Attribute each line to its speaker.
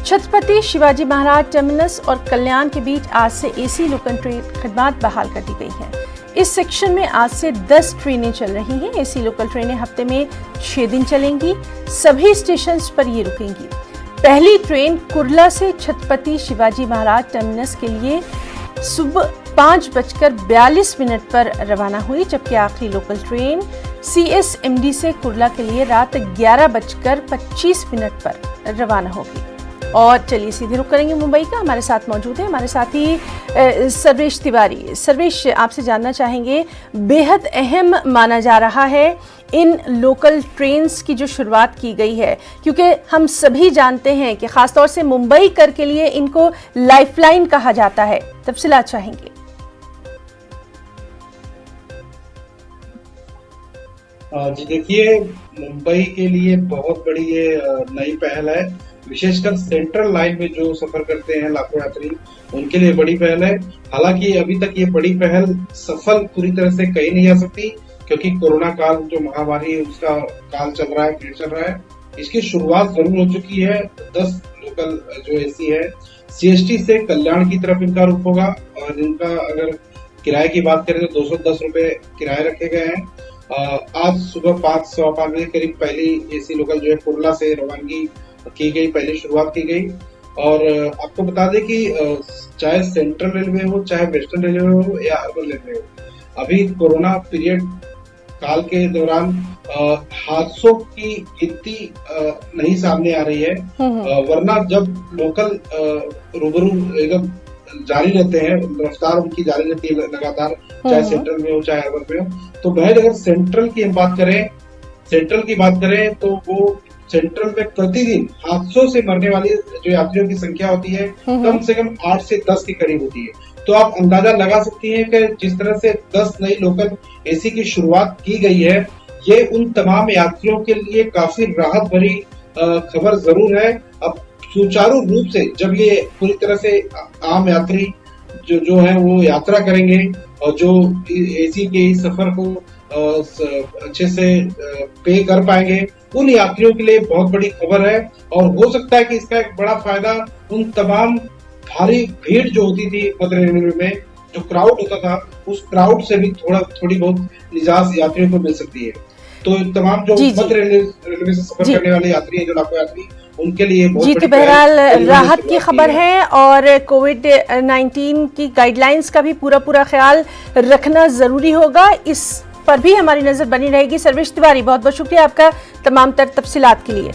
Speaker 1: Chhatrapati Shivaji Maharaj terminus और कल्याण के बीच आज से एसी लोकल ट्रेन खिदमत बहाल कर दी गई है। इस सेक्शन में आज से 10 ट्रेनें चल रही हैं। एसी लोकल ट्रेनें हफ्ते में 6 दिन चलेंगी। सभी स्टेशन पर ये रुकेंगी। पहली ट्रेन कुर्ला से छत्रपति शिवाजी महाराज टर्मिनस के लिए सुबह 5:42 पर रवाना हुई, जबकि आखिरी लोकल ट्रेन CSMD से कुर्ला के लिए रात 11:25 पर रवाना होगी। और चलिए सीधे रुक करेंगे मुंबई का। हमारे साथ मौजूद है हमारे साथी सर्वेश तिवारी। सर्वेश, आपसे जानना चाहेंगे, बेहद अहम माना जा रहा है इन लोकल ट्रेन्स की जो शुरुआत की गई है, क्योंकि हम सभी जानते हैं कि खासतौर से मुंबई कर के लिए इनको लाइफलाइन कहा जाता है। तफसीलात चाहेंगे।
Speaker 2: जी देखिए, मुंबई के लिए बहुत बड़ी ये नई पहल है। विशेषकर सेंट्रल लाइन में जो सफर करते हैं लाखों यात्री, उनके लिए बड़ी पहल है। हालांकि अभी तक ये बड़ी पहल सफल पूरी तरह से कही नहीं जा सकती, क्योंकि कोरोना काल जो महामारी उसका काल चल रहा है, पीरियड चल रहा है। इसकी शुरुआत जरूर हो चुकी है। 10 लोकल जो एसी है CST से कल्याण की तरफ इनका रुख होगा, और इनका अगर किराए की बात करें तो 210 रुपए किराए रखे गए हैं। आज सुबह 5-5:15 बजे करीब पहली एसी लोकल जो है कुर्ला से रवानगी की गई, पहली शुरुआत की गई। और आपको बता दें कि चाहे सेंट्रल रेलवे हो, चाहे वेस्टर्न रेलवे हो या अर्बन रेलवे हो, अभी कोरोना पीरियड काल के दौरान हादसों की गिनती नहीं सामने आ रही है। वरना जब लोकल रूबरू एकदम जारी रहते हैं, रफ्तार उनकी जारी रहती है लगातार, चाहे सेंट्रल में हो चाहे अर्बन में हो। तो बहज अगर सेंट्रल की हम बात करें तो वो सेंट्रल में प्रतिदिन हादसों से मरने वाली जो यात्रियों की संख्या होती है कम से कम 8 से 10 के करीब होती है। तो आप अंदाजा लगा सकती हैं कि जिस तरह से 10 नई लोकल एसी की शुरुआत की गई है, ये उन तमाम यात्रियों के लिए काफी राहत भरी खबर जरूर है। अब सुचारू रूप से जब ये पूरी तरह से आम यात्री जो है वो यात्रा करेंगे और जो एसी के इस सफर को अच्छे से पे कर पाएंगे, उन यात्रियों के लिए बहुत बड़ी खबर है। और हो सकता है कि इसका एक बड़ा फायदा उन तमाम भारी भीड़ जो होती थी मध्य रेलवे में, जो क्राउड होता था, उस क्राउड से भी थोड़ी बहुत निजात यात्रियों को मिल सकती है। तो तमाम जो मध्य रेलवे से सफर करने वाले यात्री हैं, जो लाखों यात्री, उनके लिए बहुत
Speaker 1: जी, तो बहरहाल राहत की खबर है। और कोविड-19 की गाइडलाइंस का भी पूरा ख्याल रखना जरूरी होगा। इस पर भी हमारी नजर बनी रहेगी। सर्वेश तिवारी, बहुत बहुत शुक्रिया आपका तमाम तर तफसीलात के लिए।